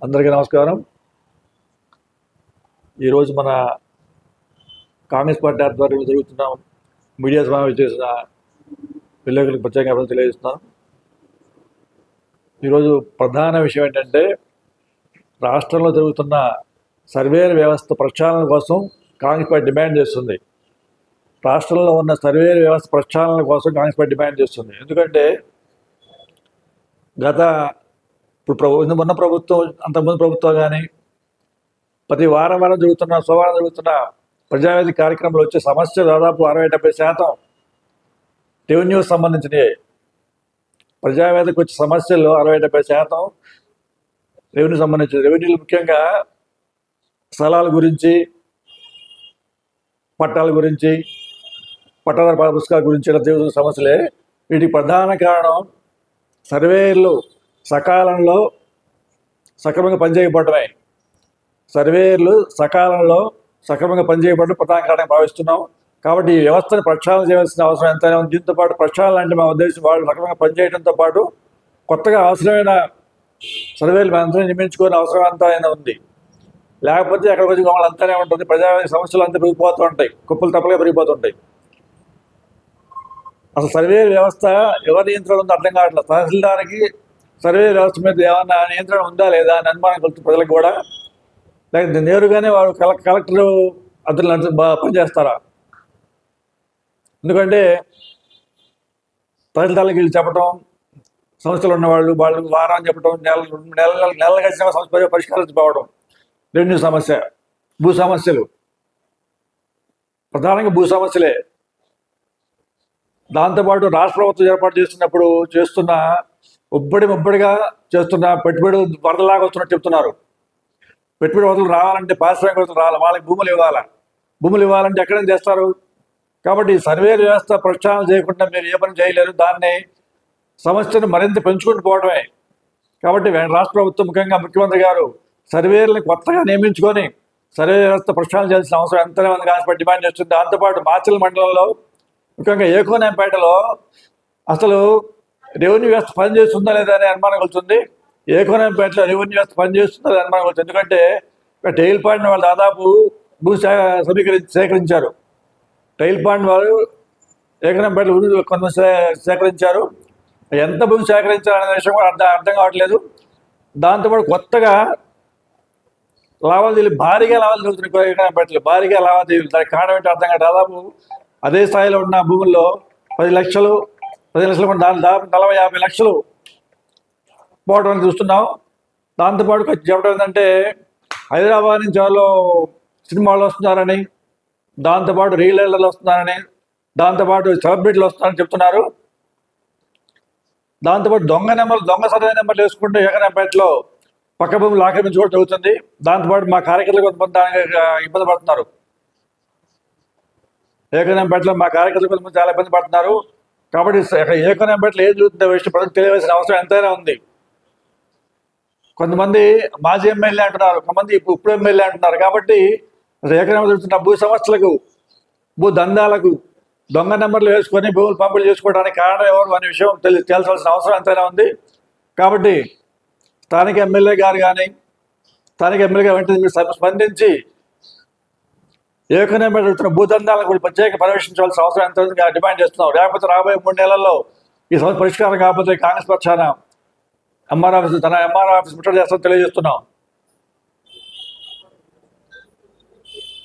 అందరికీ నమస్కారం. ఈరోజు మన కాంగ్రెస్ పార్టీ ఆధ్వర్యంలో జరుగుతున్న మీడియా సమావేశం చేసిన విలేకరులకు ప్రత్యేకంగా అభినందనలు తెలియజేస్తున్నాను. ఈరోజు ప్రధాన విషయం ఏంటంటే, రాష్ట్రంలో జరుగుతున్న సర్వేల వ్యవస్థ ప్రక్షాళన కోసం కాంగ్రెస్ పార్టీ డిమాండ్ చేస్తుంది. రాష్ట్రంలో ఉన్న సర్వేల వ్యవస్థ ప్రక్షాళన కోసం కాంగ్రెస్ పార్టీ డిమాండ్ చేస్తుంది. ఎందుకంటే మొన్న ప్రభుత్వం, అంతకుముందు ప్రభుత్వం కానీ ప్రతి వారం సోమవారం జరుగుతున్న ప్రజావేదిక కార్యక్రమంలో వచ్చే సమస్యలు దాదాపు 60-70% రెవెన్యూకి సంబంధించినవి. ప్రజావేదిక వచ్చే సమస్యలు 60-70% రెవెన్యూ సంబంధించిన. రెవెన్యూలు ముఖ్యంగా స్థలాల గురించి, పట్టాల గురించి, పట్టాదారు పుస్తకాల గురించి ఇలా జరుగుతున్న సమస్యలే. వీటికి ప్రధాన కారణం సర్వేలు సక్రమంగా పనిచేయకపోవడమే. సర్వేలు సక్రమంగా పనిచేయబడడం ప్రధాన కారణంగా భావిస్తున్నాం. కాబట్టి ఈ వ్యవస్థను ప్రక్షాళన చేయవలసిన అవసరం ఎంతైనా ఉంది. దీంతో పాటు ప్రక్షాళన అంటే మా ఉద్దేశం వాళ్ళు సక్రమంగా పనిచేయడంతో పాటు కొత్తగా అవసరమైన సర్వేలు మనంతా నిర్మించుకునే అవసరం అంతా ఉంది. లేకపోతే ఎక్కడికి వచ్చి వాళ్ళు అంతానే ఉంటుంది. ప్రజా సమస్యలు అంతా పెరిగిపోతూ ఉంటాయి, కుప్పలు తప్పలుగా పెరిగిపోతుంటాయి. అసలు సర్వే వ్యవస్థ ఎవరి నియంత్రణ ఉందో అర్థం కావట్లేదు. తహసీల్దార్కి సర్వే వ్యవస్థ మీద ఏమన్నా నియంత్రణ ఉందా లేదా అని అనుమానం కలుగుతుంది ప్రజలకు కూడా. లేకపోతే నేరుగానే వాడు కలెక్టర్ అతను పనిచేస్తారా? ఎందుకంటే తహసీల్దార్లకు వీళ్ళు చెప్పడం, సమస్యలు ఉన్నవాళ్ళు వారాన్ని చెప్పడం, నెలలు కలిసిన సమస్య పరిష్కరించకపోవడం. రెవెన్యూ సమస్య, భూ సమస్యలు, ప్రధానంగా భూ సమస్యలే. దాంతోపాటు రాష్ట్ర ప్రభుత్వం ఏర్పాటు చేస్తున్న ముబ్బడిగా చేస్తున్న పెట్టుబడి వరదలాగా వస్తున్నట్టు చెప్తున్నారు. పెట్టుబడి వరదలు రావాలంటే పారిశ్రామికవేత్తలు రావాలి, వాళ్ళకి భూములు ఇవ్వాలంటే ఎక్కడ చేస్తారు? కాబట్టి సర్వే వ్యవస్థ ప్రక్షాళన చేయకుండా మీరు ఏ పని చేయలేరు. దాన్ని సమస్యను మరింత పెంచుకుంటూ పోవడమే. కాబట్టి రాష్ట్ర ప్రభుత్వం, ముఖ్యంగా ముఖ్యమంత్రి గారు సర్వేలను కొత్తగా నియమించుకొని సర్వే వ్యవస్థ ప్రక్షాళన చేయాల్సిన అవసరం ఎంతనే ఉంది కాన్స్పేట్ డిమాండ్ చేస్తుంది. దాంతోపాటు మాచల్ మండలంలో, ముఖ్యంగా ఏకోనేంపేటలో అసలు రెవెన్యూ వ్యవస్థ పనిచేస్తుందా లేదా అనే అనుమానం కలుగుతుంది. ఏకోనేంపేటలో రెవెన్యూ వ్యవస్థ పనిచేస్తుందా అనే అనుమానం కలుగుతుంది. ఎందుకంటే టైల్ పాండ్ వాళ్ళు దాదాపు భూ సేకరించారు. టైల్ పాండ్ వాళ్ళు ఏకోనేంపేటలో కొంత సేకరించారు. ఎంత భూమి సేకరించారనే విషయం కూడా అర్థం కావట్లేదు. దాంతోపాటు కొత్తగా భారీగా లావాదేవీలు జరుగుతున్నాయి. ఏకోనేంపేటలో భారీగా లావాదేవీలు. దానికి కారణం ఏంటో అర్థం కాదు. దాదాపు అదే స్థాయిలో ఉన్న భూముల్లో 10 లక్షలు దాదాపు 40-50 లక్షలు పోవడం చూస్తున్నాం. దాంతోపాటు చెప్పడం ఏంటంటే హైదరాబాద్ నుంచి వాళ్ళు సినిమాలు వస్తున్నారని, దాంతోపాటు రియల్ ఎస్టేట్లు వస్తున్నారని, దాంతోపాటు సెలబ్రిటీలు వస్తున్నారని చెప్తున్నారు. దాంతోపాటు దొంగ సరైన నెంబర్లు వేసుకుంటూ ఏకనేంపేటలో పక్క భూములు ఆక్రమించి కూడా జరుగుతుంది. దాంతోపాటు మా కార్యకర్తలు కొంతమంది ఇబ్బంది పడుతున్నారు. ఏకనేంపేటలో మా కార్యకర్తలు కొంతమంది చాలా ఇబ్బంది పడుతున్నారు. కాబట్టి ఏకనేంపేటలో ఏం జరుగుతుందో విషయం ప్రజలకు తెలియవలసిన అవసరం ఎంతైనా ఉంది. కొంతమంది మాజీ ఎమ్మెల్యే అంటున్నారు, కొంతమంది ఇప్పుడు ఎమ్మెల్యే అంటున్నారు. కాబట్టి ఏకనేంపేట జరుగుతున్న భూ సమస్యలకు, భూ దందాలకు దొంగ నెంబర్లు వేసుకొని భూములు పంపిణీ చేసుకోవడానికి కారణం ఎవరు అనే విషయం తేల్చాల్సిన అవసరం ఎంతైనా ఉంది. కాబట్టి స్థానిక ఎమ్మెల్యే గారు వెంటనే స్పందించి ఏకనేంపేట జరుగుతున్న భూదందాలను కూడా ప్రత్యేక పర్యవేక్షించాల్సిన అవసరం ఎంత డిమాండ్ చేస్తున్నాం. లేకపోతే రాబోయే 3 నెలల్లో ఈ సమస్య పరిష్కారం కాకపోతే కాంగ్రెస్ పక్షాన ఎంఆర్ ఆఫీస్ ముట్టడి చేస్తామని తెలియజేస్తున్నాం.